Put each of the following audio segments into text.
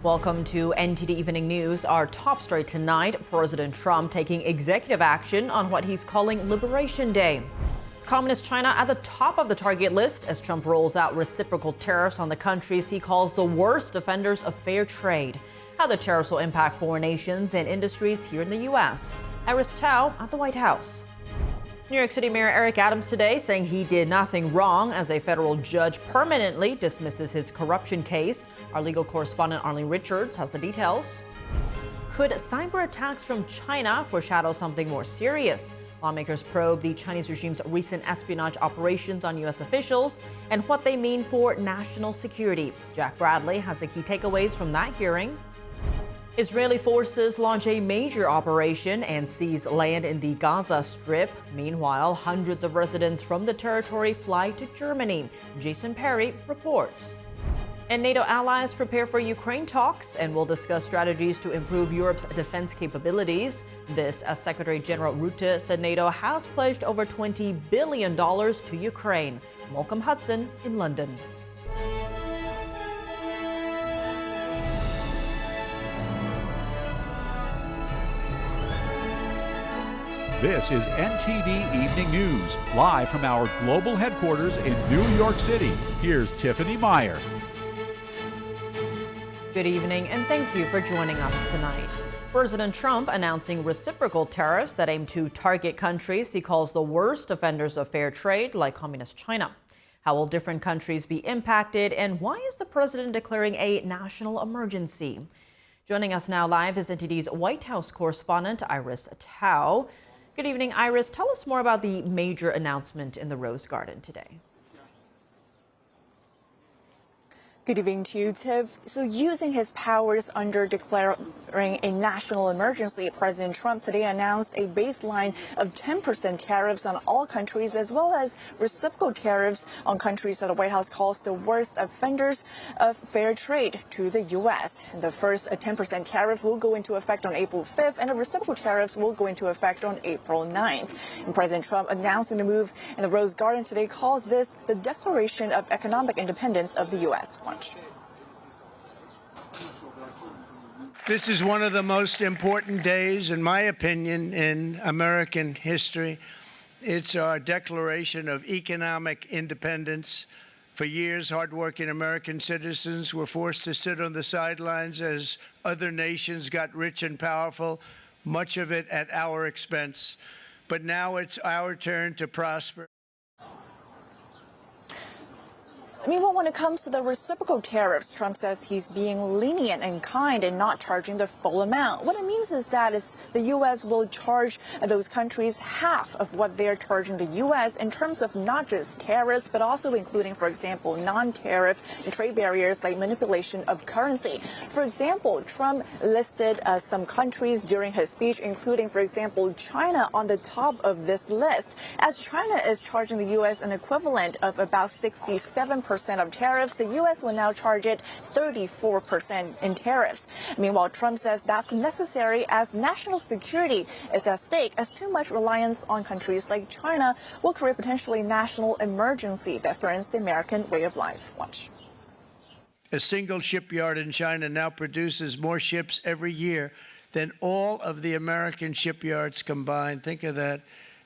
Welcome to NTD Evening News. Our top story tonight, President Trump taking executive action on what he's calling Liberation Day. Communist China at the top of the target list as Trump rolls out reciprocal tariffs on the countries he calls the worst offenders of fair trade. How the tariffs will impact foreign nations and industries here in the U.S. Iris Tao at the White House. New York City Mayor Eric Adams today saying he did nothing wrong as a federal judge permanently dismisses his corruption case. Our legal correspondent Arlene Richards has the details. Could cyber attacks from China foreshadow something more serious? Lawmakers probe the Chinese regime's recent espionage operations on U.S. officials and what they mean for national security. Jack Bradley has the key takeaways from that hearing. Israeli forces launch a major operation and seize land in the Gaza Strip. Meanwhile, hundreds of residents from the territory fly to Germany. Jason Perry reports. And NATO allies prepare for Ukraine talks and will discuss strategies to improve Europe's defense capabilities. This as Secretary General Rutte said NATO has pledged over $20 billion to Ukraine. Malcolm Hudson in London. This is NTD Evening News, live from our global headquarters in New York City. Here's Tiffany Meyer. Good evening, and thank you for joining us tonight. President Trump announcing reciprocal tariffs that aim to target countries he calls the worst offenders of fair trade, like Communist China. How will different countries be impacted, and why is the president declaring a national emergency? Joining us now live is NTD's White House correspondent, Iris Tao. Good evening, Iris. Tell us more about the major announcement in the Rose Garden today. Good evening to you, Tiff. So using his powers under declaring a national emergency, President Trump today announced a baseline of 10% tariffs on all countries, as well as reciprocal tariffs on countries that the White House calls the worst offenders of fair trade to the U.S. The first 10% tariff will go into effect on April 5th, and the reciprocal tariffs will go into effect on April 9th. And President Trump announcing the move in the Rose Garden today calls this the declaration of economic independence of the U.S. This is one of the most important days, in my opinion, in American history. It's our declaration of economic independence. For years, hardworking American citizens were forced to sit on the sidelines as other nations got rich and powerful, much of it at our expense. But now it's our turn to prosper. Meanwhile, when it comes to the reciprocal tariffs, Trump says he's being lenient and kind and not charging the full amount. What it means is that the U.S. will charge those countries half of what they're charging the U.S. in terms of not just tariffs, but also including, for example, non-tariff trade barriers like manipulation of currency. For example, Trump listed some countries during his speech, including, for example, China on the top of this list, as China is charging the U.S. an equivalent of about 67% of tariffs. The U.S. will now charge it 34% in tariffs. Meanwhile, Trump says that's necessary as national security is at stake, as too much reliance on countries like China will create potentially national emergency that threatens the American way of life. Watch. A single shipyard in China now produces more ships every year than all of the American shipyards combined. Think of that.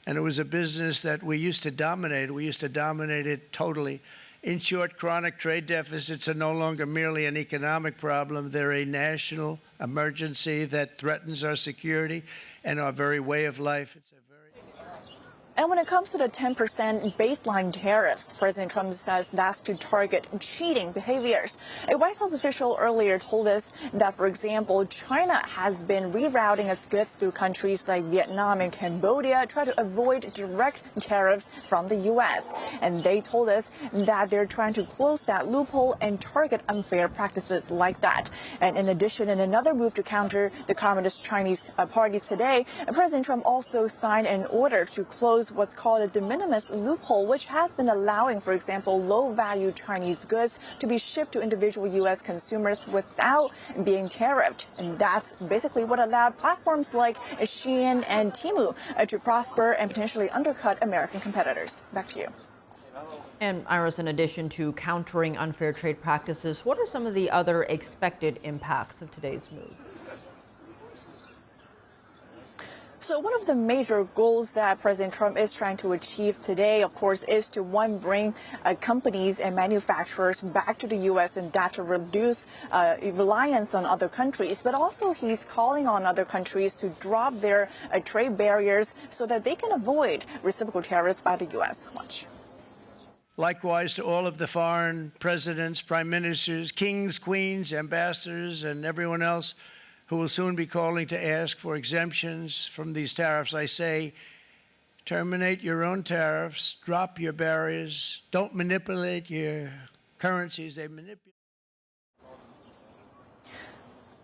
And it was a business that we used to dominate. We used to dominate it totally. In short, chronic trade deficits are no longer merely an economic problem. They're a national emergency that threatens our security and our very way of life. And when it comes to the 10% baseline tariffs, President Trump says that's to target cheating behaviors. A White House official earlier told us that, for example, China has been rerouting its goods through countries like Vietnam and Cambodia, trying to avoid direct tariffs from the U.S. And they told us that they're trying to close that loophole and target unfair practices like that. And in addition, in another move to counter the Communist Chinese Party today, President Trump also signed an order to close what's called a de minimis loophole, which has been allowing, for example, low-value Chinese goods to be shipped to individual U.S. consumers without being tariffed. And that's basically what allowed platforms like Shein and Temu to prosper and potentially undercut American competitors. Back to you. And Iris, in addition to countering unfair trade practices, what are some of the other expected impacts of today's move? So one of the major goals that President Trump is trying to achieve today, of course, is to, one, bring companies and manufacturers back to the U.S. and that to reduce reliance on other countries. But also he's calling on other countries to drop their trade barriers so that they can avoid reciprocal tariffs by the U.S. Watch. Likewise to all of the foreign presidents, prime ministers, kings, queens, ambassadors, and everyone else who will soon be calling to ask for exemptions from these tariffs, I say, terminate your own tariffs, drop your barriers, don't manipulate your currencies. They manipulate.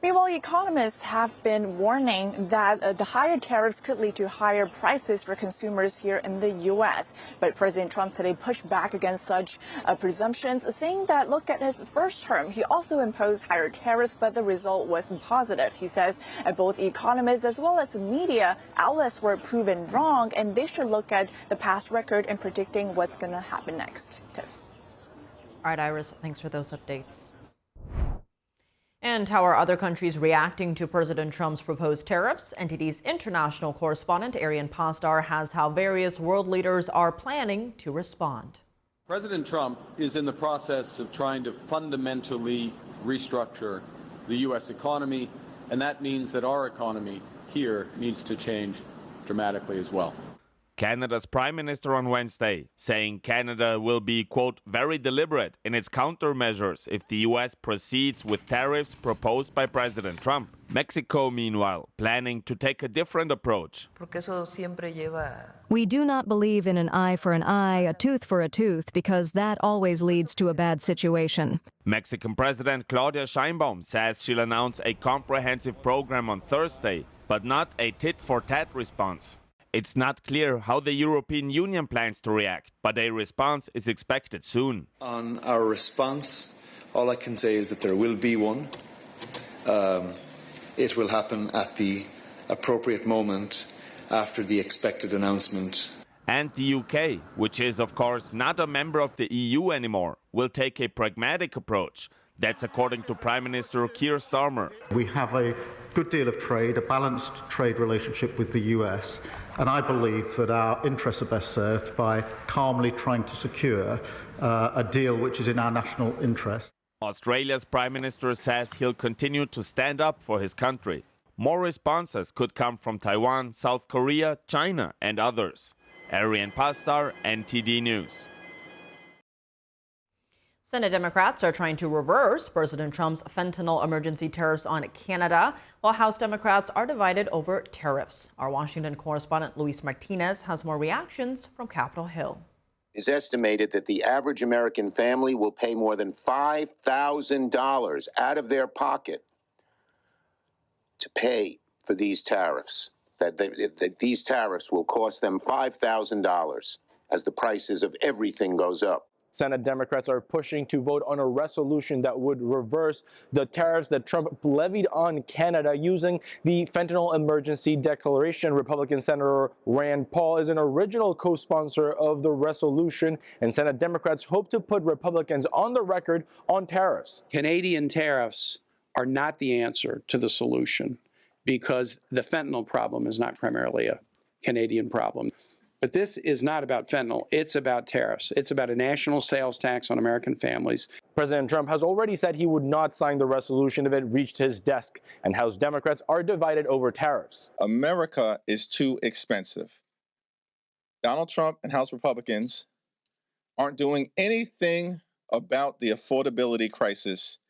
Meanwhile, economists have been warning that the higher tariffs could lead to higher prices for consumers here in the U.S. But President Trump today pushed back against such presumptions, saying that, look, at his first term, he also imposed higher tariffs, but the result was positive. He says both economists as well as media outlets were proven wrong, and they should look at the past record in predicting what's going to happen next. Tiff. All right, Iris, thanks for those updates. And how are other countries reacting to President Trump's proposed tariffs? NTD's international correspondent Arian Pastar has how various world leaders are planning to respond. President Trump is in the process of trying to fundamentally restructure the U.S. economy, and that means that our economy here needs to change dramatically as well. Canada's Prime Minister on Wednesday saying Canada will be, quote, very deliberate in its countermeasures if the U.S. proceeds with tariffs proposed by President Trump. Mexico, meanwhile, planning to take a different approach. We do not believe in an eye for an eye, a tooth for a tooth, because that always leads to a bad situation. Mexican President Claudia Sheinbaum says she'll announce a comprehensive program on Thursday, but not a tit-for-tat response. It's not clear how the European Union plans to react, but a response is expected soon. On our response, all I can say is that there will be one. It will happen at the appropriate moment after the expected announcement. And the UK, which is of course not a member of the EU anymore, will take a pragmatic approach. That's according to Prime Minister Keir Starmer. We have a good deal of trade, a balanced trade relationship with the US, and I believe that our interests are best served by calmly trying to secure a deal which is in our national interest. Australia's Prime Minister says he'll continue to stand up for his country. More responses could come from Taiwan, South Korea, China, and others. Arian Pastar, NTD News. Senate Democrats are trying to reverse President Trump's fentanyl emergency tariffs on Canada, while House Democrats are divided over tariffs. Our Washington correspondent Luis Martinez has more reactions from Capitol Hill. It's estimated that the average American family will pay more than $5,000 out of their pocket to pay for these tariffs. That these tariffs will cost them $5,000 as the prices of everything goes up. Senate Democrats are pushing to vote on a resolution that would reverse the tariffs that Trump levied on Canada using the fentanyl emergency declaration. Republican Senator Rand Paul is an original co-sponsor of the resolution, and Senate Democrats hope to put Republicans on the record on tariffs. Canadian tariffs are not the answer to the solution because the fentanyl problem is not primarily a Canadian problem. But this is not about fentanyl. It's about tariffs. It's about a national sales tax on American families. President Trump has already said he would not sign the resolution if it reached his desk, and House Democrats are divided over tariffs. America is too expensive. Donald Trump and House Republicans aren't doing anything about the affordability crisis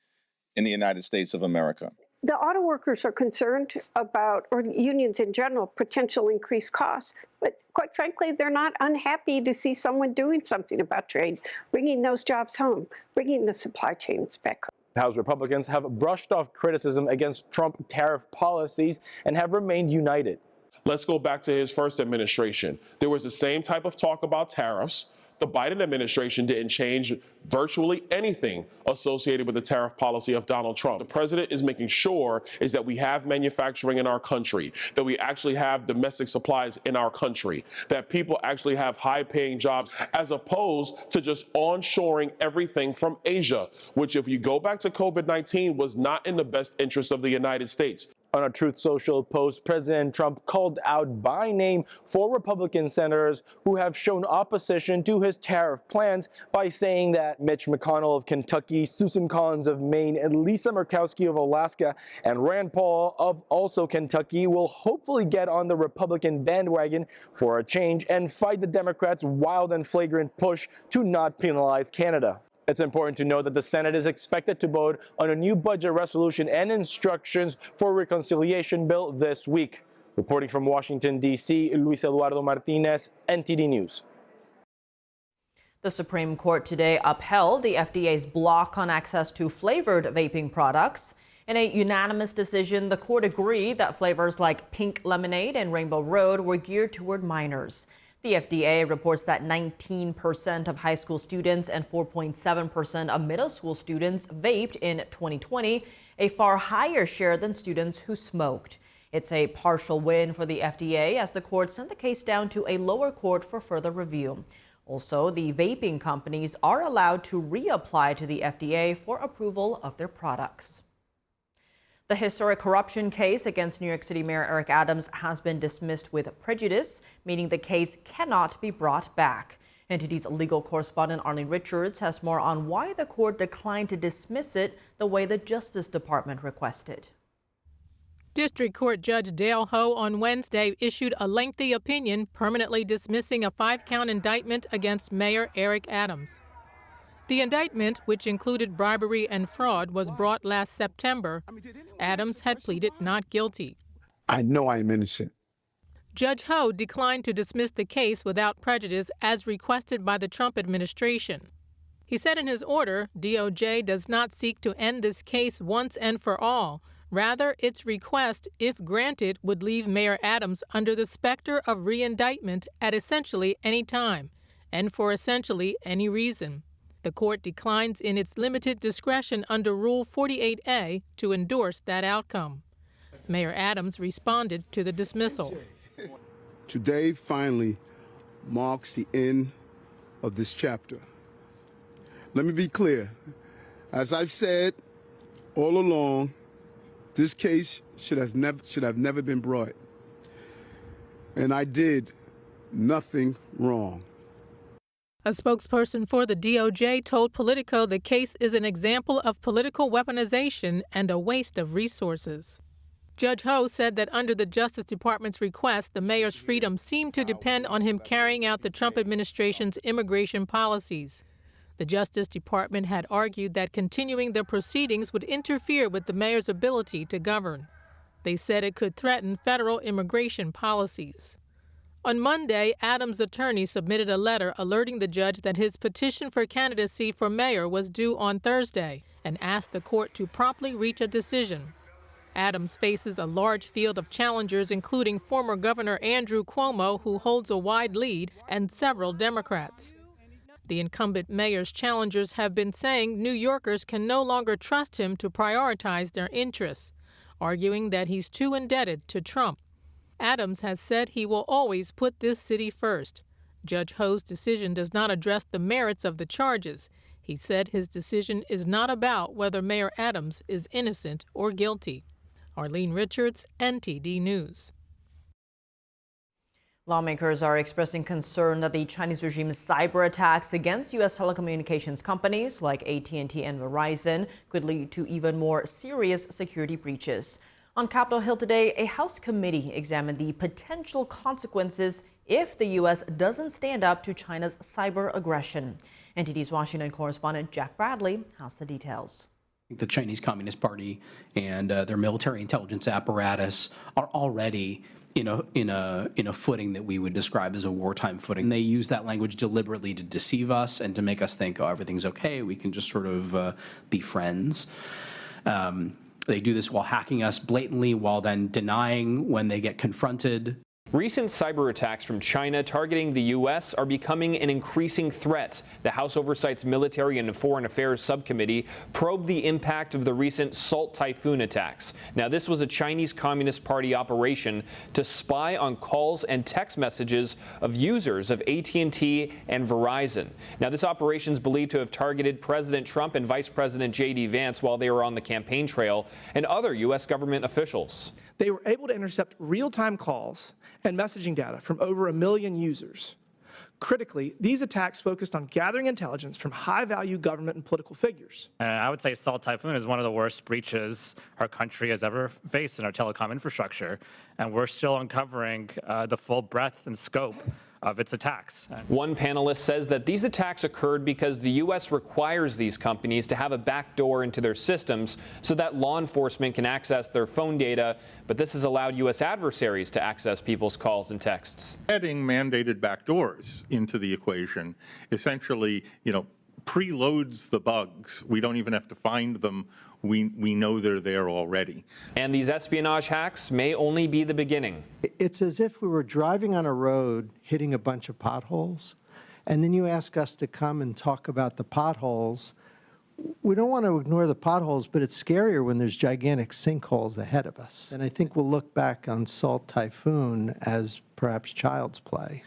in the United States of America. The auto workers are concerned about, or unions in general, potential increased costs. But quite frankly, they're not unhappy to see someone doing something about trade, bringing those jobs home, bringing the supply chains back home. House Republicans have brushed off criticism against Trump tariff policies and have remained united. Let's go back to his first administration. There was the same type of talk about tariffs, The Biden administration didn't change virtually anything associated with the tariff policy of Donald Trump. The president is making sure is that we have manufacturing in our country, that we actually have domestic supplies in our country, that people actually have high-paying jobs, as opposed to just onshoring everything from Asia, which, if you go back to COVID-19, was not in the best interest of the United States. On a Truth Social post, President Trump called out by name 4 Republican senators who have shown opposition to his tariff plans by saying that Mitch McConnell of Kentucky, Susan Collins of Maine, and Lisa Murkowski of Alaska, and Rand Paul of also Kentucky will hopefully get on the Republican bandwagon for a change and fight the Democrats' wild and flagrant push to not penalize Canada. It's important to note that the Senate is expected to vote on a new budget resolution and instructions for a reconciliation bill this week. Reporting from Washington, D.C., Luis Eduardo Martinez, NTD News. The Supreme Court today upheld the FDA's block on access to flavored vaping products. In a unanimous decision, the court agreed that flavors like pink lemonade and Rainbow Road were geared toward minors. The FDA reports that 19% of high school students and 4.7% of middle school students vaped in 2020, a far higher share than students who smoked. It's a partial win for the FDA as the court sent the case down to a lower court for further review. Also, the vaping companies are allowed to reapply to the FDA for approval of their products. The historic corruption case against New York City Mayor Eric Adams has been dismissed with prejudice, meaning the case cannot be brought back. NTD's legal correspondent Arlene Richards has more on why the court declined to dismiss it the way the Justice Department requested. District Court Judge Dale Ho on Wednesday issued a lengthy opinion permanently dismissing a 5-count indictment against Mayor Eric Adams. The indictment, which included bribery and fraud, was brought last September. Adams had pleaded not guilty. I know I am innocent. Judge Ho declined to dismiss the case without prejudice as requested by the Trump administration. He said in his order, DOJ does not seek to end this case once and for all. Rather, its request, if granted, would leave Mayor Adams under the specter of re-indictment at essentially any time, and for essentially any reason. The court declines in its limited discretion under Rule 48A to endorse that outcome. Mayor Adams responded to the dismissal. Today finally marks the end of this chapter. Let me be clear. As I've said all along, this case should have never been brought. And I did nothing wrong. A spokesperson for the DOJ told Politico the case is an example of political weaponization and a waste of resources. Judge Ho said that under the Justice Department's request, the mayor's freedom seemed to depend on him carrying out the Trump administration's immigration policies. The Justice Department had argued that continuing the proceedings would interfere with the mayor's ability to govern. They said it could threaten federal immigration policies. On Monday, Adams' attorney submitted a letter alerting the judge that his petition for candidacy for mayor was due on Thursday and asked the court to promptly reach a decision. Adams faces a large field of challengers, including former Governor Andrew Cuomo, who holds a wide lead, and several Democrats. The incumbent mayor's challengers have been saying New Yorkers can no longer trust him to prioritize their interests, arguing that he's too indebted to Trump. Adams has said he will always put this city first. Judge Ho's decision does not address the merits of the charges. He said his decision is not about whether Mayor Adams is innocent or guilty. Arlene Richards, NTD News. Lawmakers are expressing concern that the Chinese regime's cyber attacks against U.S. telecommunications companies like AT&T and Verizon could lead to even more serious security breaches. On Capitol Hill today, a House committee examined the potential consequences if the U.S. doesn't stand up to China's cyber aggression. NTD's Washington correspondent Jack Bradley has the details. The Chinese Communist Party and their military intelligence apparatus are already in a footing that we would describe as a wartime footing. They use that language deliberately to deceive us and to make us think, oh, everything's okay, we can just sort of be friends. They do this while hacking us blatantly, while then denying when they get confronted. Recent cyber attacks from China targeting the U.S. are becoming an increasing threat. The House Oversight's Military and Foreign Affairs Subcommittee probed the impact of the recent Salt Typhoon attacks. Now, this was a Chinese Communist Party operation to spy on calls and text messages of users of AT&T and Verizon. Now, this operation is believed to have targeted President Trump and Vice President J.D. Vance while they were on the campaign trail and other U.S. government officials. They were able to intercept real-time calls and messaging data from over 1 million users. Critically, these attacks focused on gathering intelligence from high-value government and political figures. I would say Salt Typhoon is one of the worst breaches our country has ever faced in our telecom infrastructure, and we're still uncovering the full breadth and scope of its attacks. One panelist says that these attacks occurred because the U.S. requires these companies to have a backdoor into their systems so that law enforcement can access their phone data, but this has allowed U.S. adversaries to access people's calls and texts. Adding mandated backdoors into the equation essentially, preloads the bugs. We don't even have to find them. We know they're there already. And these espionage hacks may only be the beginning. It's as if we were driving on a road hitting a bunch of potholes, and then you ask us to come and talk about the potholes. We don't want to ignore the potholes, but it's scarier when there's gigantic sinkholes ahead of us. And I think we'll look back on Salt Typhoon as perhaps child's play.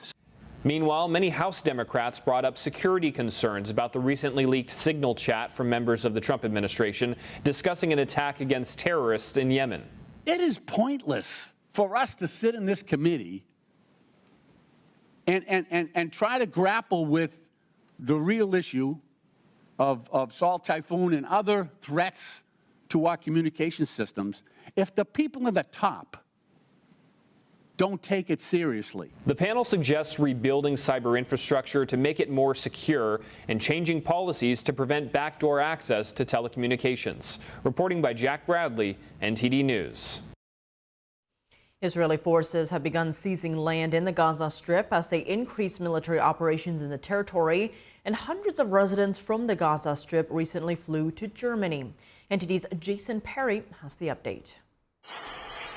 Meanwhile, many House Democrats brought up security concerns about the recently leaked Signal chat from members of the Trump administration discussing an attack against terrorists in Yemen. It is pointless for us to sit in this committee and try to grapple with the real issue of Salt Typhoon and other threats to our communication systems if the people at the top don't take it seriously. The panel suggests rebuilding cyber infrastructure to make it more secure and changing policies to prevent backdoor access to telecommunications. Reporting by Jack Bradley, NTD News. Israeli forces have begun seizing land in the Gaza Strip as they increase military operations in the territory, and hundreds of residents from the Gaza Strip recently flew to Germany. NTD's Jason Perry has the update.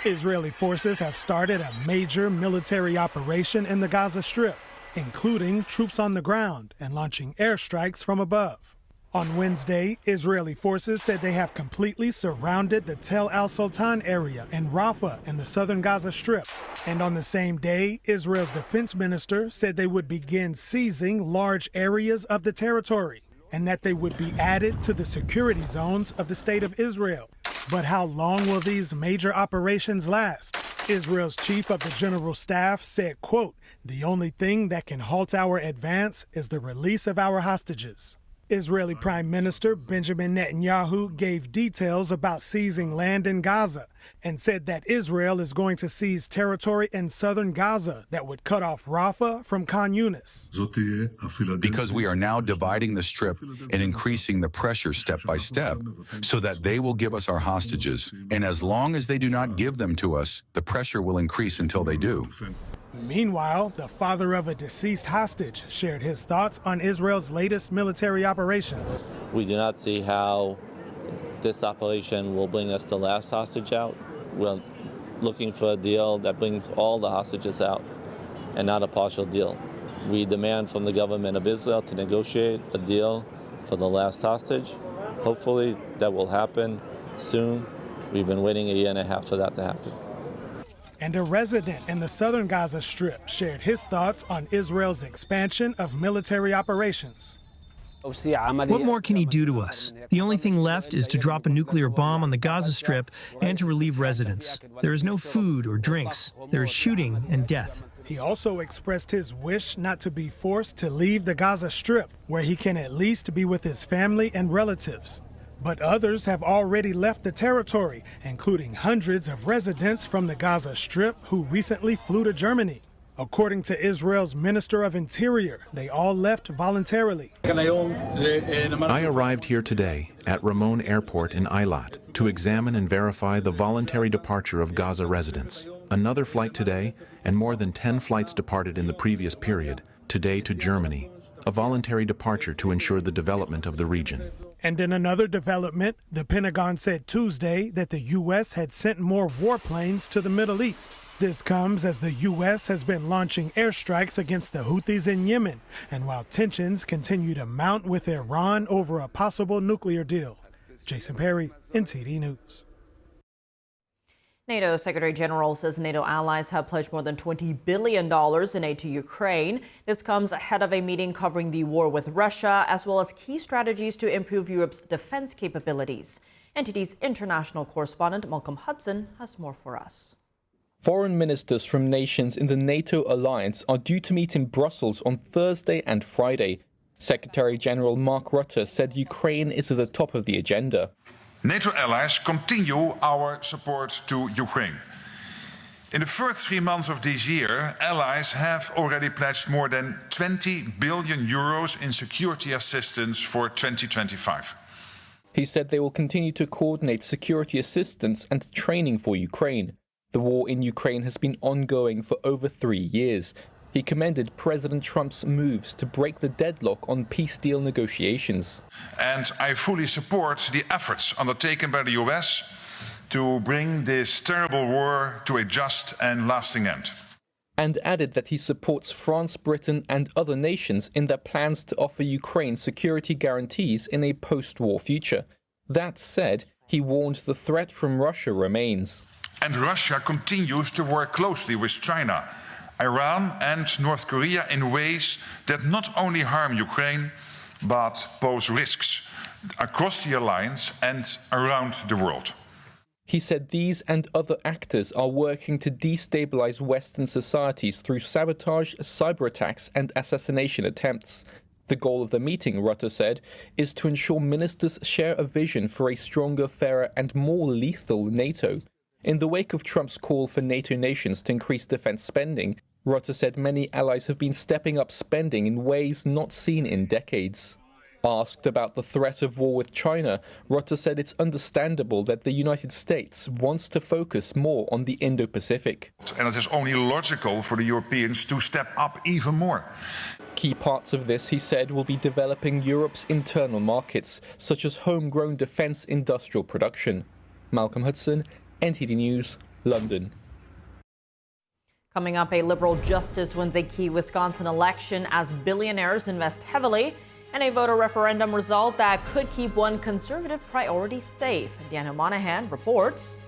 Israeli forces have started a major military operation in the Gaza Strip, including troops on the ground and launching airstrikes from above. On Wednesday, Israeli forces said they have completely surrounded the Tel al-Sultan area and Rafah in the southern Gaza Strip. And on the same day, Israel's defense minister said they would begin seizing large areas of the territory and that they would be added to the security zones of the state of Israel. But how long will these major operations last? Israel's chief of the general staff said, quote, "The only thing that can halt our advance is the release of our hostages." Israeli Prime Minister Benjamin Netanyahu gave details about seizing land in Gaza and said that Israel is going to seize territory in southern Gaza that would cut off Rafah from Khan Yunis. Because we are now dividing the strip and increasing the pressure step by step so that they will give us our hostages. And as long as they do not give them to us, the pressure will increase until they do. Meanwhile, the father of a deceased hostage shared his thoughts on Israel's latest military operations. We do not see how this operation will bring us the last hostage out. We're looking for a deal that brings all the hostages out and not a partial deal. We demand from the government of Israel to negotiate a deal for the last hostage. Hopefully that will happen soon. We've been waiting 1.5 years for that to happen. And a resident in the southern Gaza Strip shared his thoughts on Israel's expansion of military operations. What more can he do to us? The only thing left is to drop a nuclear bomb on the Gaza Strip and to relieve residents. There is no food or drinks. There is shooting and death. He also expressed his wish not to be forced to leave the Gaza Strip, where he can at least be with his family and relatives. But others have already left the territory, including hundreds of residents from the Gaza Strip who recently flew to Germany. According to Israel's Minister of Interior, they all left voluntarily. I arrived here today at Ramon Airport in Eilat to examine and verify the voluntary departure of Gaza residents. Another flight today, and more than 10 flights departed in the previous period, today to Germany. A voluntary departure to ensure the development of the region. And in another development, the Pentagon said Tuesday that the U.S. had sent more warplanes to the Middle East. This comes as the U.S. has been launching airstrikes against the Houthis in Yemen, and while tensions continue to mount with Iran over a possible nuclear deal. Jason Perry, NTD News. NATO Secretary General says NATO allies have pledged more than $20 billion in aid to Ukraine. This comes ahead of a meeting covering the war with Russia, as well as key strategies to improve Europe's defense capabilities. NTD's international correspondent Malcolm Hudson has more for us. Foreign ministers from nations in the NATO alliance are due to meet in Brussels on Thursday and Friday. Secretary General Mark Rutte said Ukraine is at the top of the agenda. NATO allies continue our support to Ukraine. In the first 3 months of this year, allies have already pledged more than 20 billion euros in security assistance for 2025. He said they will continue to coordinate security assistance and training for Ukraine. The war in Ukraine has been ongoing for over 3 years. He commended President Trump's moves to break the deadlock on peace deal negotiations. And I fully support the efforts undertaken by the US to bring this terrible war to a just and lasting end. And added that he supports France, Britain and other nations in their plans to offer Ukraine security guarantees in a post-war future. That said, he warned the threat from Russia remains. And Russia continues to work closely with China, Iran and North Korea in ways that not only harm Ukraine, but pose risks across the alliance and around the world. He said these and other actors are working to destabilize Western societies through sabotage, cyber attacks and assassination attempts. The goal of the meeting, Rutte said, is to ensure ministers share a vision for a stronger, fairer and more lethal NATO. In the wake of Trump's call for NATO nations to increase defense spending, Rutte said many allies have been stepping up spending in ways not seen in decades. Asked about the threat of war with China, Rutte said it's understandable that the United States wants to focus more on the Indo-Pacific. And it is only logical for the Europeans to step up even more. Key parts of this, he said, will be developing Europe's internal markets, such as homegrown defense industrial production. Malcolm Hudson, NTD News, London. Coming up, a liberal justice wins a key Wisconsin election as billionaires invest heavily, and a voter referendum result that could keep one conservative priority safe. Daniel Monahan reports.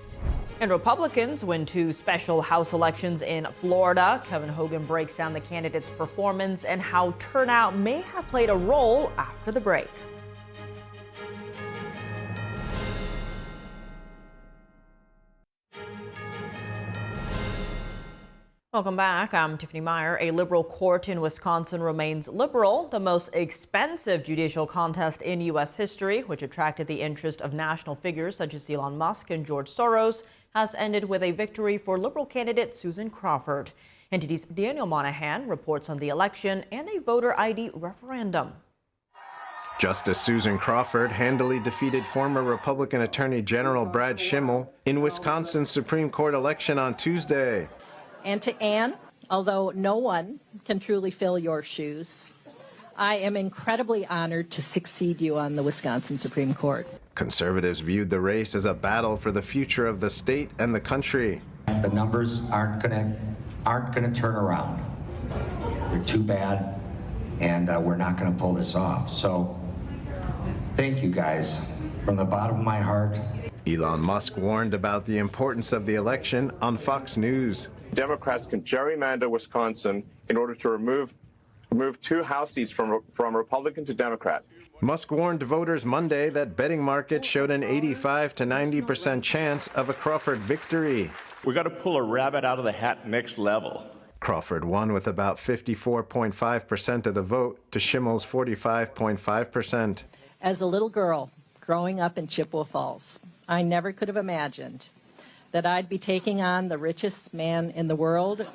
And Republicans win 2 special House elections in Florida. Kevin Hogan breaks down the candidates' performance and how turnout may have played a role after the break. Welcome back. I'm Tiffany Meyer. A liberal court in Wisconsin remains liberal, the most expensive judicial contest in U.S. history, which attracted the interest of national figures such as Elon Musk and George Soros, has ended with a victory for liberal candidate Susan Crawford. NTD's Daniel Monahan reports on the election and a voter ID referendum. Justice Susan Crawford handily defeated former Republican Attorney General Brad Schimmel in Wisconsin's Supreme Court election on Tuesday. And to Anne, although no one can truly fill your shoes, I am incredibly honored to succeed you on the Wisconsin Supreme Court. Conservatives viewed the race as a battle for the future of the state and the country. The numbers aren't gonna turn around. They're too bad, and we're not gonna pull this off. So, thank you guys from the bottom of my heart. Elon Musk warned about the importance of the election on Fox News. Democrats can gerrymander Wisconsin in order to remove 2 House seats from Republican to Democrat. Musk warned voters Monday that betting markets showed an 85 to 90% chance of a Crawford victory. We got to pull a rabbit out of the hat next level. Crawford won with about 54.5% of the vote to Schimmel's 45.5%. As a little girl growing up in Chippewa Falls, I never could have imagined that I'd be taking on the richest man in the world.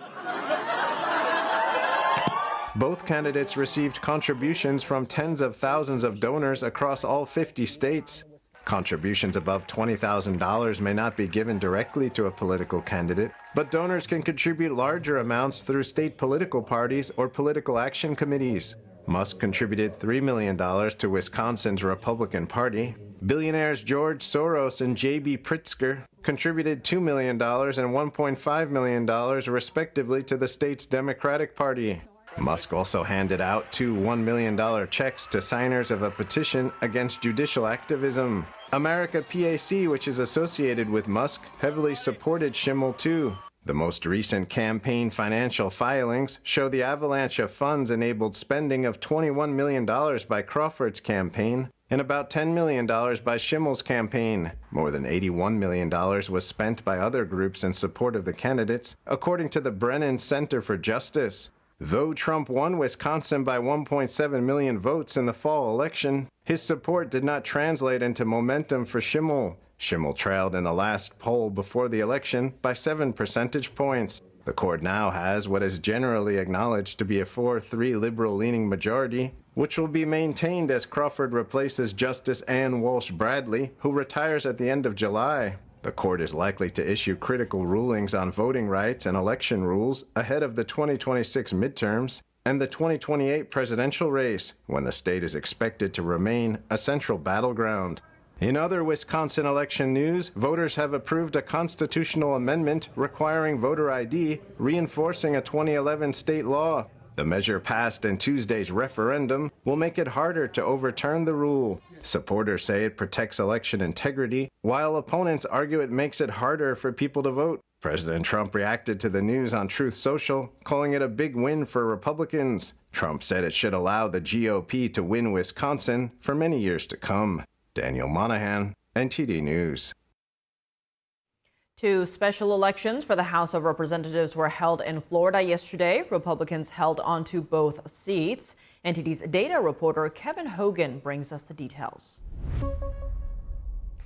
Both candidates received contributions from tens of thousands of donors across all 50 states. Contributions above $20,000 may not be given directly to a political candidate, but donors can contribute larger amounts through state political parties or political action committees. Musk contributed $3 million to Wisconsin's Republican Party. Billionaires George Soros and J.B. Pritzker contributed $2 million and $1.5 million, respectively, to the state's Democratic Party. Musk also handed out two $1 million checks to signers of a petition against judicial activism. America PAC, which is associated with Musk, heavily supported Schimmel too. The most recent campaign financial filings show the avalanche of funds enabled spending of $21 million by Crawford's campaign and about $10 million by Schimmel's campaign. More than $81 million was spent by other groups in support of the candidates, according to the Brennan Center for Justice. Though Trump won Wisconsin by 1.7 million votes in the fall election, his support did not translate into momentum for Schimmel. Schimmel trailed in the last poll before the election by 7 percentage points. The court now has what is generally acknowledged to be a 4-3 liberal-leaning majority, which will be maintained as Crawford replaces Justice Ann Walsh Bradley, who retires at the end of July. The court is likely to issue critical rulings on voting rights and election rules ahead of the 2026 midterms and the 2028 presidential race, when the state is expected to remain a central battleground. In other Wisconsin election news, voters have approved a constitutional amendment requiring voter ID, reinforcing a 2011 state law. The measure passed in Tuesday's referendum will make it harder to overturn the rule. Supporters say it protects election integrity, while opponents argue it makes it harder for people to vote. President Trump reacted to the news on Truth Social, calling it a big win for Republicans. Trump said it should allow the GOP to win Wisconsin for many years to come. Daniel Monahan, NTD News. Two special elections for the House of Representatives were held in Florida yesterday. Republicans held onto both seats. NTD's data reporter Kevin Hogan brings us the details.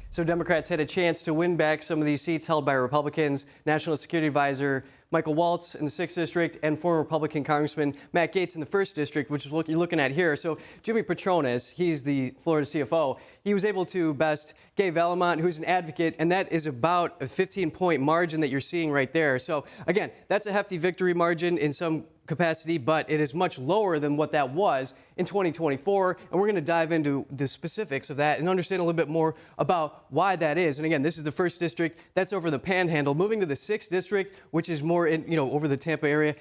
So Democrats had a chance to win back some of these seats held by Republicans. National Security Advisor Michael Waltz in the 6th District and former Republican Congressman Matt Gaetz in the 1st District, which is what you're looking at here. So Jimmy Patronis, he's the Florida CFO, he was able to best Gay Valamont, who's an advocate, and that is about a 15-point margin that you're seeing right there. So again, that's a hefty victory margin in some capacity, but it is much lower than what that was in 2024. And we're going to dive into the specifics of that and understand a little bit more about why that is. And again, this is the 1st District. That's over the Panhandle. Moving to the 6th District, which is more in, over the Tampa area,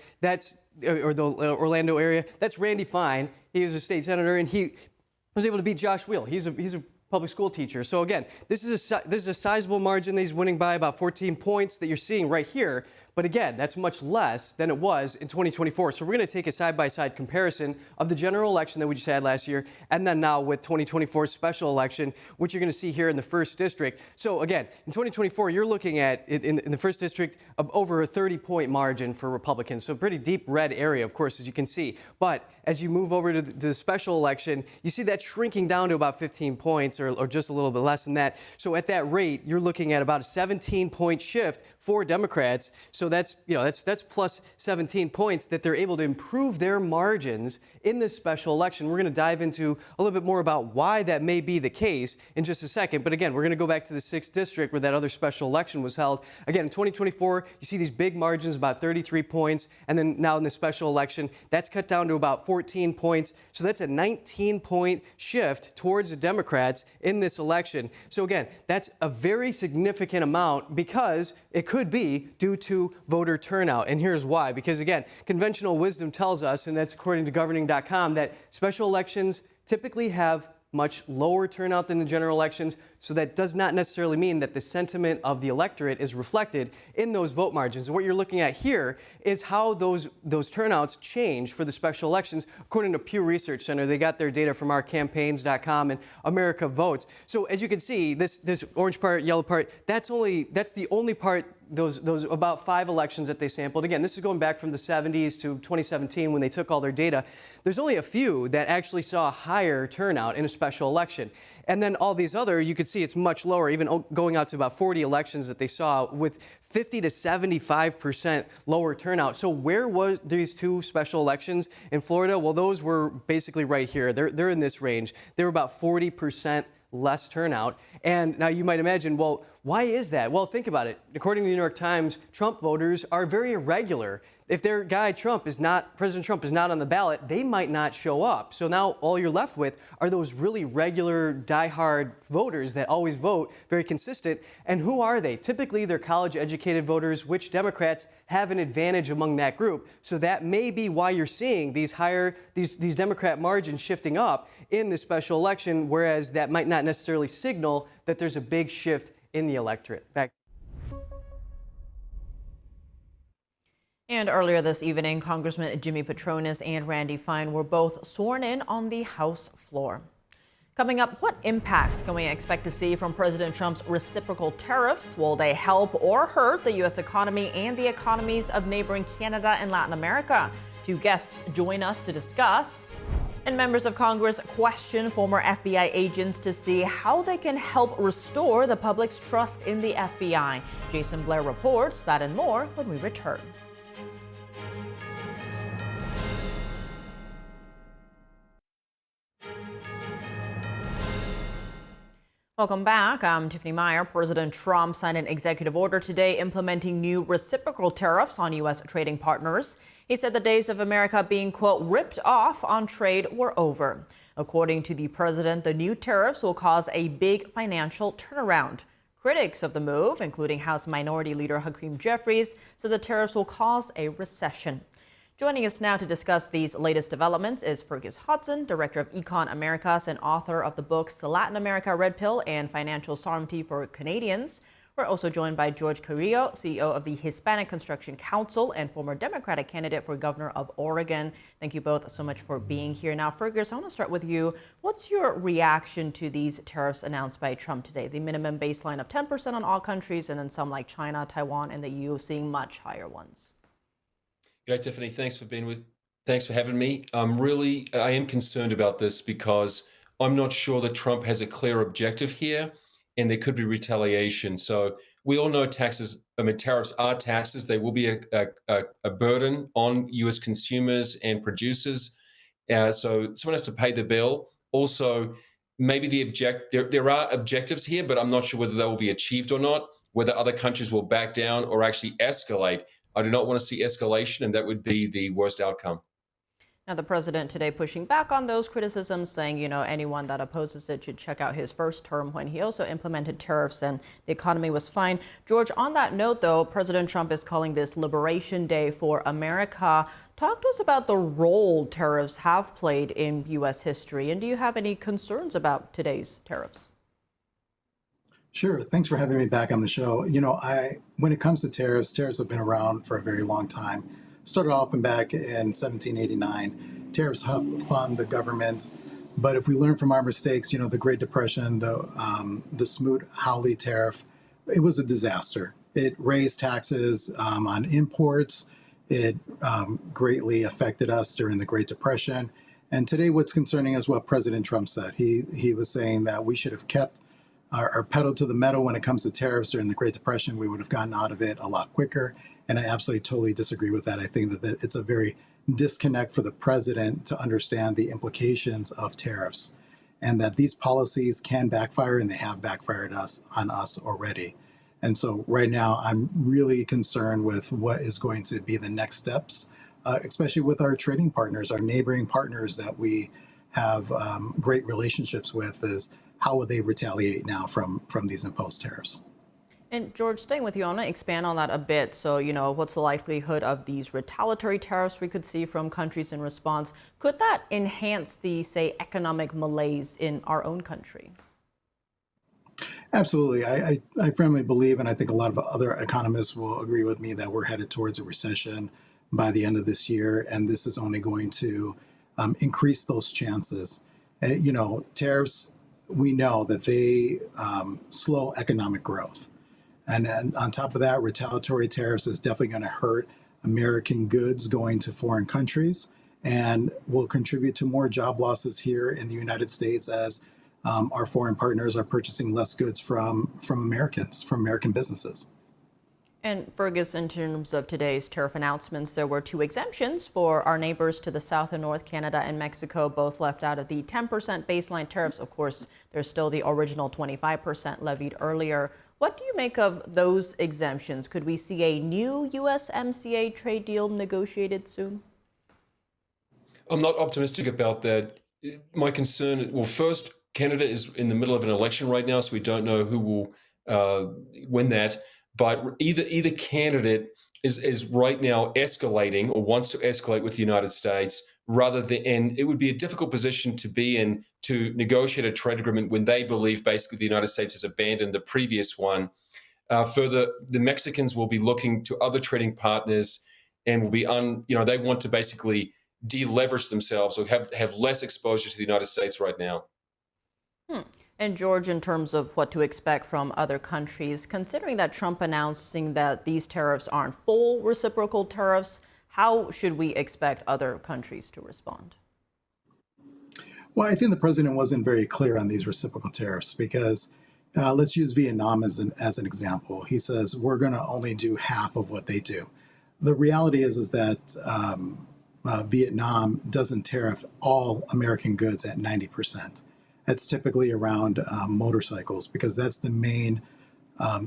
or the Orlando area. That's Randy Fine. He is a state senator, and he was able to beat Josh Wheel. He's a public school teacher. So again, this is a sizable margin that he's winning by, about 14 points that you're seeing right here. But again, that's much less than it was in 2024. So we're going to take a side-by-side comparison of the general election that we just had last year and then now with 2024's special election, which you're going to see here in the 1st District. So again, in 2024, you're looking at, in the 1st District, of over a 30-point margin for Republicans. So a pretty deep red area, of course, as you can see. But as you move over to the special election, you see that shrinking down to about 15 points or just a little bit less than that. So at that rate, you're looking at about a 17-point shift for Democrats. So that's plus 17 points that they're able to improve their margins in this special election. We're going to dive into a little bit more about why that may be the case in just a second. But again, we're going to go back to the 6th District where that other special election was held. Again, in 2024, you see these big margins, about 33 points. And then now in the special election, that's cut down to about 14 points. So that's a 19-point shift towards the Democrats in this election. So again, that's a very significant amount because it could be due to voter turnout. And here's why. Because again, conventional wisdom tells us, and that's according to governing.com, that special elections typically have much lower turnout than the general elections. So that does not necessarily mean that the sentiment of the electorate is reflected in those vote margins. And what you're looking at here is how those turnouts change for the special elections. According to Pew Research Center, they got their data from ourcampaigns.com and America Votes. So as you can see, this orange part, yellow part, that's the only part, those about 5 elections that they sampled. Again, this is going back from the 70s to 2017 when they took all their data. There's only a few that actually saw a higher turnout in a special election. And then all these other, you could see it's much lower, even going out to about 40 elections that they saw with 50 to 75% lower turnout. So where was these 2 special elections in Florida? Well, those were basically right here. They're in this range. They were about 40% less turnout. And now you might imagine, well, why is that? Well, think about it. According to the New York Times, Trump voters are very irregular. if their guy President Trump is not on the ballot, they might not show up. So now all you're left with are those really regular, diehard voters that always vote, very consistent. And who are they? Typically, they're college-educated voters, which Democrats have an advantage among that group. So that may be why you're seeing these Democrat margins shifting up in this special election, whereas that might not necessarily signal that there's a big shift in the electorate. And earlier this evening, Congressman Jimmy Patronis and Randy Fine were both sworn in on the House floor. Coming up, what impacts can we expect to see from President Trump's reciprocal tariffs? Will they help or hurt the U.S. economy and the economies of neighboring Canada and Latin America? Two guests join us to discuss. And members of Congress question former FBI agents to see how they can help restore the public's trust in the FBI. Jason Blair reports that and more when we return. Welcome back. I'm Tiffany Meyer. President Trump signed an executive order today implementing new reciprocal tariffs on U.S. trading partners. He said the days of America being, quote, ripped off on trade were over. According to the president, the new tariffs will cause a big financial turnaround. Critics of the move, including House Minority Leader Hakeem Jeffries, said the tariffs will cause a recession. Joining us now to discuss these latest developments is Fergus Hodson, Director of Econ Americas and author of the books The Latin America Red Pill and Financial Sovereignty for Canadians. We're also joined by George Carrillo, CEO of the Hispanic Construction Council and former Democratic candidate for governor of Oregon. Thank you both so much for being here. Now, Fergus, I want to start with you. What's your reaction to these tariffs announced by Trump today? The minimum baseline of 10% on all countries, and then some like China, Taiwan, and the EU seeing much higher ones. G'day, Tiffany. Thanks for having me. I am concerned about this because I'm not sure that Trump has a clear objective here, and there could be retaliation. So we all know tariffs are taxes. They will be a burden on U.S. consumers and producers. So someone has to pay the bill. Also, maybe there are objectives here, but I'm not sure whether they will be achieved or not, whether other countries will back down or actually escalate. I do not want to see escalation, and that would be the worst outcome. Now, the president today pushing back on those criticisms, saying, anyone that opposes it should check out his first term when he also implemented tariffs and the economy was fine. George, on that note, though, President Trump is calling this Liberation Day for America. Talk to us about the role tariffs have played in U.S. history, and do you have any concerns about today's tariffs? Sure. Thanks for having me back on the show. When it comes to tariffs have been around for a very long time. Started off back in 1789. Tariffs help fund the government. But if we learn from our mistakes, the Great Depression, the Smoot-Hawley tariff, it was a disaster. It raised taxes on imports. It greatly affected us during the Great Depression. And today what's concerning is what President Trump said. He was saying that we should have kept our pedal to the metal when it comes to tariffs during the Great Depression. We would have gotten out of it a lot quicker. And I absolutely totally disagree with that. I think that it's a very disconnect for the president to understand the implications of tariffs and that these policies can backfire, and they have backfired on us already. And so right now, I'm really concerned with what is going to be the next steps, especially with our trading partners, our neighboring partners that we have great relationships with, is how will they retaliate now from these imposed tariffs? And George, staying with you, I want to expand on that a bit. So, what's the likelihood of these retaliatory tariffs we could see from countries in response? Could that enhance the, say, economic malaise in our own country? Absolutely. I firmly believe, and I think a lot of other economists will agree with me, that we're headed towards a recession by the end of this year, and this is only going to increase those chances. Tariffs, we know that they slow economic growth. And on top of that, retaliatory tariffs is definitely going to hurt American goods going to foreign countries and will contribute to more job losses here in the United States as our foreign partners are purchasing less goods from Americans, from American businesses. And Fergus, in terms of today's tariff announcements, there were 2 exemptions for our neighbors to the south and north, Canada and Mexico, both left out of the 10% baseline tariffs. Of course, there's still the original 25% levied earlier. What do you make of those exemptions? Could we see a new USMCA trade deal negotiated soon? I'm not optimistic about that. My concern, well, first, Canada is in the middle of an election right now, so we don't know who will win that. But either candidate is right now escalating or wants to escalate with the United States, rather than, and it would be a difficult position to be in to negotiate a trade agreement when they believe basically the United States has abandoned the previous one. Further, the Mexicans will be looking to other trading partners and will be they want to basically deleverage themselves or have less exposure to the United States right now. And George, in terms of what to expect from other countries, considering that Trump announcing that these tariffs aren't full reciprocal tariffs, how should we expect other countries to respond? Well, I think the president wasn't very clear on these reciprocal tariffs because let's use Vietnam as an example. He says, we're going to only do half of what they do. The reality is that Vietnam doesn't tariff all American goods at 90%. That's typically around motorcycles because that's the main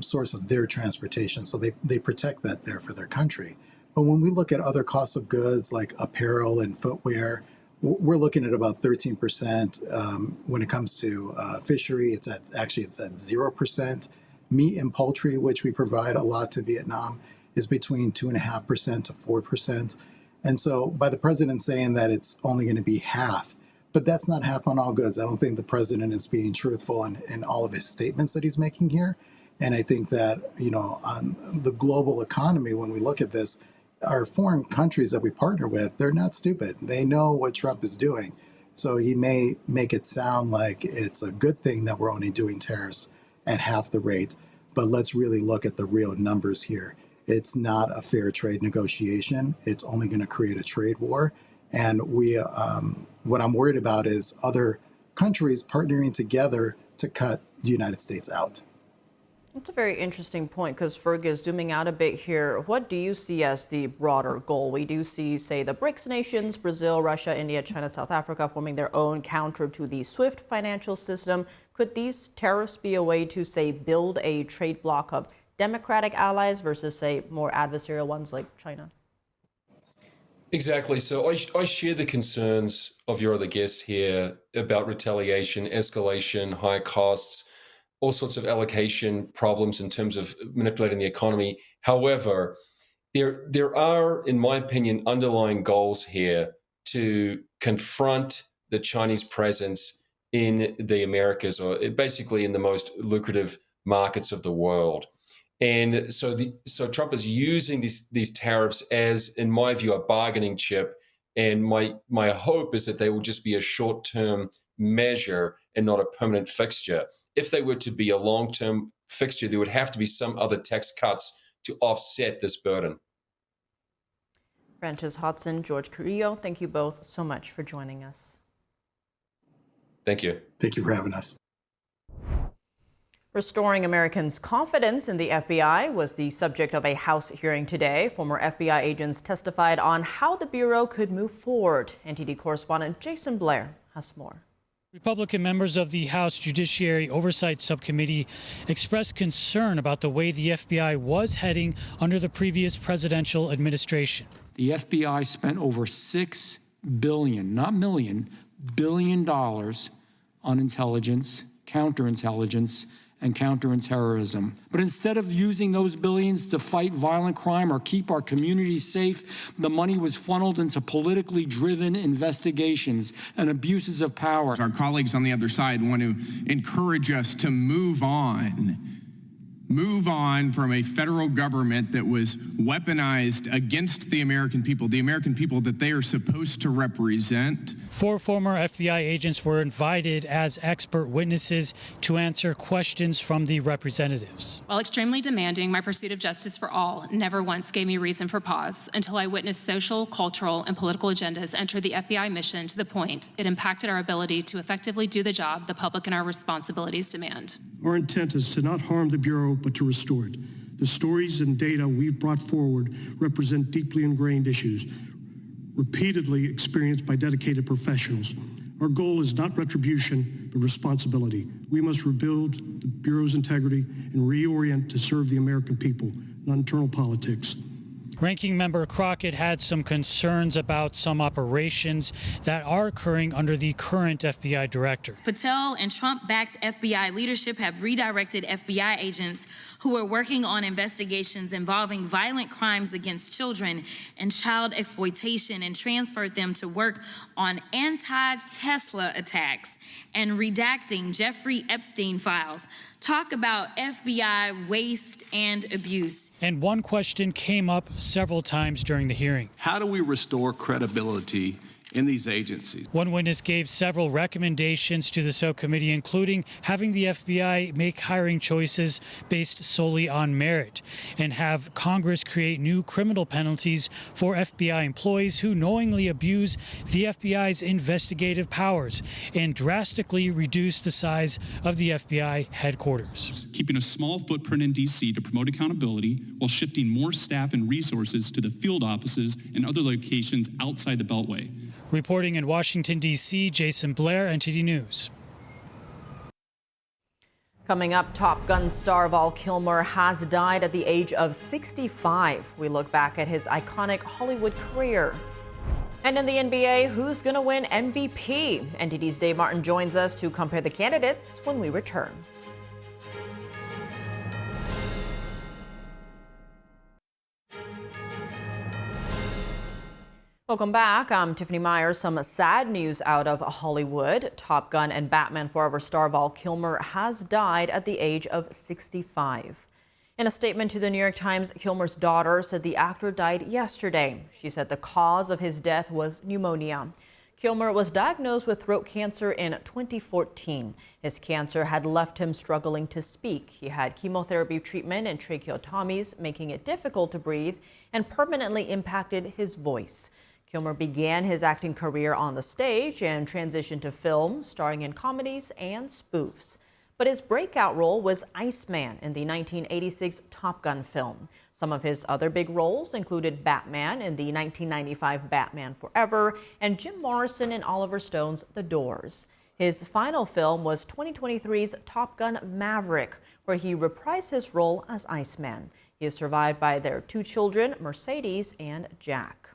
source of their transportation. So they protect that there for their country. But when we look at other costs of goods like apparel and footwear, we're looking at about 13%. When it comes to fishery, it's at 0%. Meat and poultry, which we provide a lot to Vietnam, is between 2.5% to 4%. And so by the president saying that it's only going to be half, but that's not half on all goods. I don't think the president is being truthful in all of his statements that he's making here. And I think that, on the global economy, when we look at this, our foreign countries that we partner with, they're not stupid. They know what Trump is doing. So he may make it sound like it's a good thing that we're only doing tariffs at half the rate. But let's really look at the real numbers here. It's not a fair trade negotiation. It's only going to create a trade war. And what I'm worried about is other countries partnering together to cut the United States out. That's a very interesting point because Fergus, zooming out a bit here, what do you see as the broader goal? We do see, say, the BRICS nations, Brazil, Russia, India, China, South Africa, forming their own counter to the SWIFT financial system. Could these tariffs be a way to, say, build a trade bloc of democratic allies versus, say, more adversarial ones like China? Exactly. So I share the concerns of your other guest here about retaliation, escalation, high costs, all sorts of allocation problems in terms of manipulating the economy. However, there are, in my opinion, underlying goals here to confront the Chinese presence in the Americas, or basically in the most lucrative markets of the world. And so Trump is using these tariffs as, in my view, a bargaining chip. And my hope is that they will just be a short-term measure and not a permanent fixture. If they were to be a long-term fixture, there would have to be some other tax cuts to offset this burden. Frances Hodson, George Carrillo, thank you both so much for joining us. Thank you. Thank you for having us. Restoring Americans' confidence in the FBI was the subject of a House hearing today. Former FBI agents testified on how the Bureau could move forward. NTD correspondent Jason Blair has more. Republican members of the House Judiciary Oversight Subcommittee expressed concern about the way the FBI was heading under the previous presidential administration. The FBI spent over $6 billion, not million, $billion on intelligence, counterintelligence, and countering terrorism. But instead of using those billions to fight violent crime or keep our communities safe, the money was funneled into politically driven investigations and abuses of power. Our colleagues on the other side want to encourage us to move on from a federal government that was weaponized against the American people that they are supposed to represent. 4 former FBI agents were invited as expert witnesses to answer questions from the representatives. While extremely demanding, my pursuit of justice for all never once gave me reason for pause until I witnessed social, cultural, and political agendas enter the FBI mission to the point it impacted our ability to effectively do the job the public and our responsibilities demand. Our intent is to not harm the Bureau, but to restore it. The stories and data we've brought forward represent deeply ingrained issues, repeatedly experienced by dedicated professionals. Our goal is not retribution, but responsibility. We must rebuild the Bureau's integrity and reorient to serve the American people, not internal politics. Ranking Member Crockett had some concerns about some operations that are occurring under the current FBI director. Patel and Trump-backed FBI leadership have redirected FBI agents who are working on investigations involving violent crimes against children and child exploitation and transferred them to work on anti-Tesla attacks and redacting Jeffrey Epstein files. Talk about FBI waste and abuse. And one question came up several times during the hearing. How do we restore credibility in these agencies? One witness gave several recommendations to the subcommittee, including having the FBI make hiring choices based solely on merit and have Congress create new criminal penalties for FBI employees who knowingly abuse the FBI's investigative powers and drastically reduce the size of the FBI headquarters. Keeping a small footprint in D.C. to promote accountability while shifting more staff and resources to the field offices and other locations outside the Beltway. Reporting in Washington, D.C., Jason Blair, NTD News. Coming up, Top Gun star Val Kilmer has died at the age of 65. We look back at his iconic Hollywood career. And in the NBA, who's going to win MVP? NTD's Dave Martin joins us to compare the candidates when we return. Welcome back. I'm Tiffany Myers. Some sad news out of Hollywood. Top Gun and Batman Forever star Val Kilmer has died at the age of 65. In a statement to the New York Times, Kilmer's daughter said the actor died yesterday. She said the cause of his death was pneumonia. Kilmer was diagnosed with throat cancer in 2014. His cancer had left him struggling to speak. He had chemotherapy treatment and tracheotomies, making it difficult to breathe and permanently impacted his voice. Kilmer began his acting career on the stage and transitioned to film, starring in comedies and spoofs. But his breakout role was Iceman in the 1986 Top Gun film. Some of his other big roles included Batman in the 1995 Batman Forever and Jim Morrison in Oliver Stone's The Doors. His final film was 2023's Top Gun Maverick, where he reprised his role as Iceman. He is survived by their two children, Mercedes and Jack.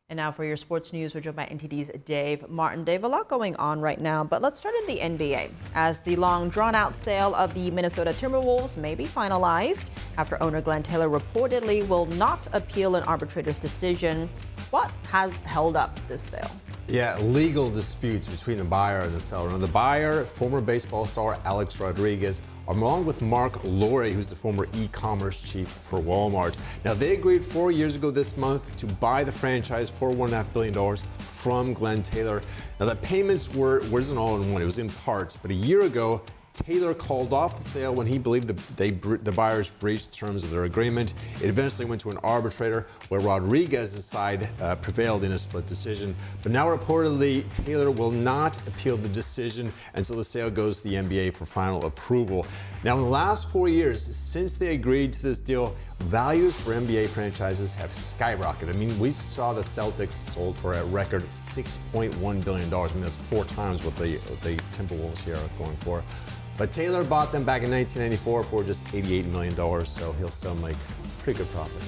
And now for your sports news, we're joined by NTD's Dave Martin. Dave, a lot going on right now, but let's start in the NBA. As the long drawn-out sale of the Minnesota Timberwolves may be finalized after owner Glenn Taylor reportedly will not appeal an arbitrator's decision. What has held up this sale? Yeah, legal disputes between the buyer and the seller. Now, the buyer, former baseball star Alex Rodriguez, along with Mark Lowry, who's the former e-commerce chief for Walmart. Now, they agreed 4 years ago this month to buy the franchise for $1.5 billion from Glenn Taylor. Now, the payments wasn't all in one, it was in parts. But a year ago, Taylor called off the sale when he believed the buyers breached terms of their agreement. It eventually went to an arbitrator where Rodriguez's side prevailed in a split decision. But now reportedly, Taylor will not appeal the decision, and so the sale goes to the NBA for final approval. Now, in the last 4 years, since they agreed to this deal, values for NBA franchises have skyrocketed. I mean, we saw the Celtics sold for a record $6.1 billion. I mean, that's 4 times what the Timberwolves here are going for. But Taylor bought them back in 1994 for just $88 million, so he'll still make pretty good profit.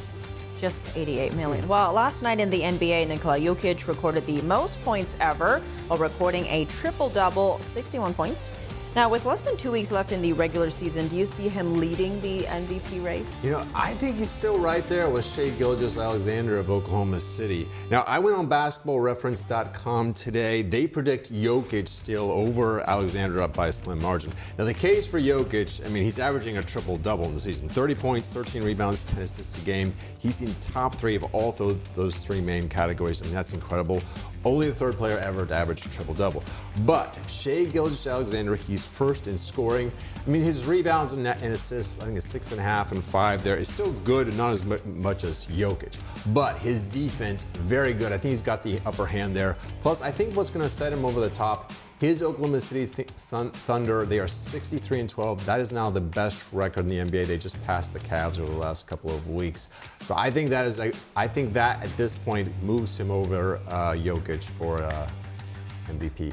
Just $88 million. Well, last night in the NBA, Nikola Jokic recorded the most points ever while recording a triple-double, 61 points. Now, with less than 2 weeks left in the regular season, do you see him leading the MVP race? You know, I think he's still right there with Gilgeous-Alexander of Oklahoma City. Now, I went on basketballreference.com today. They predict Jokic still over Alexander up by a slim margin. Now, the case for Jokic, I mean, he's averaging a triple-double in the season. 30 points, 13 rebounds, 10 assists a game. He's in top 3 of all those 3 main categories. I mean, that's incredible. Only the 3rd player ever to average a triple-double. But Gilgeous-Alexander, he's first in scoring. I mean, his rebounds and assists, I think it's 6.5 and 5 there, is still good and not as much as Jokic. But his defense, very good. I think he's got the upper hand there. Plus, I think what's going to set him over the top, his Oklahoma City Thunder, they are 63-12. That is now the best record in the NBA. They just passed the Cavs over the last couple of weeks. So I think that at this point moves him over Jokic for MVP.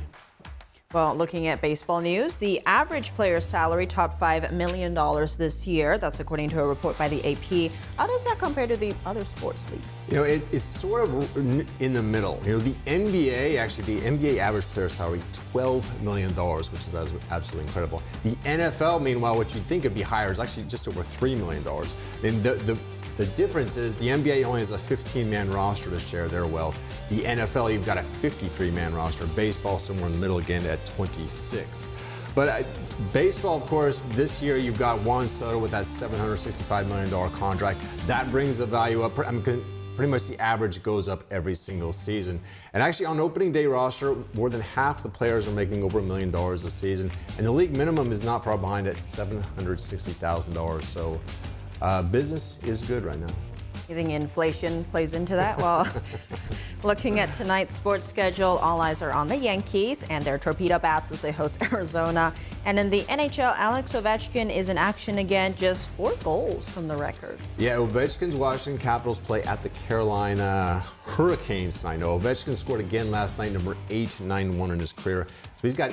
Well, looking at baseball news, the average player's salary topped $5 million this year. That's according to a report by the AP. How does that compare to the other sports leagues? You know, it's sort of in the middle. You know, the NBA average player salary, $12 million, which is absolutely incredible. The NFL, meanwhile, which you'd think would be higher, is actually just over $3 million. And the difference is the NBA only has a 15-man roster to share their wealth. The NFL, you've got a 53-man roster. Baseball somewhere in the middle again at 26. But baseball, of course, this year you've got Juan Soto with that $765 million contract. That brings the value up. Pretty much the average goes up every single season. And actually on opening day roster, more than half the players are making over $1 million a season. And the league minimum is not far behind at $760,000. So business is good right now. You think inflation plays into that? Well, looking at tonight's sports schedule, all eyes are on the Yankees and their Torpedo Vats as they host Arizona. And in the NHL, Alex Ovechkin is in action again, just 4 goals from the record. Yeah, Ovechkin's Washington Capitals play at the Carolina Hurricanes tonight. No, Ovechkin scored again last night, number 891 in his career. So he's got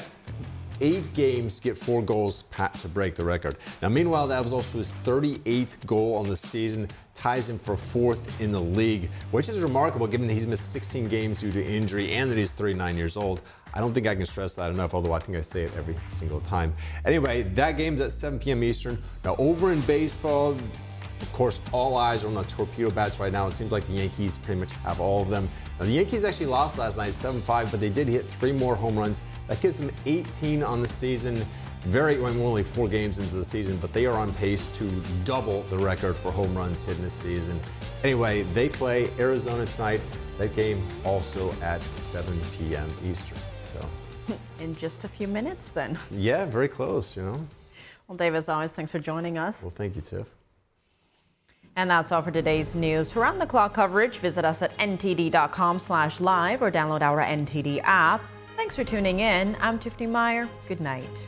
8 games to get 4 goals to break the record. Now, meanwhile, that was also his 38th goal on the season, ties him for 4th in the league, which is remarkable given that he's missed 16 games due to injury and that he's 39 years old. I don't think I can stress that enough, although I think I say it every single time. Anyway, that game's at 7 p.m. Eastern. Now, over in baseball, of course, all eyes are on the Torpedo Vats right now. It seems like the Yankees pretty much have all of them. Now, the Yankees actually lost last night, 7-5, but they did hit 3 more home runs. That gives them 18 on the season. We're only 4 games into the season, but they are on pace to double the record for home runs hit in a season. Anyway, they play Arizona tonight. That game also at 7 p.m. Eastern. So, in just a few minutes then. Yeah, very close, you know. Well, Dave, as always, thanks for joining us. Well, thank you, Tiff. And that's all for today's news. For round-the-clock coverage, visit us at ntd.com/live or download our NTD app. Thanks for tuning in. I'm Tiffany Meyer. Good night.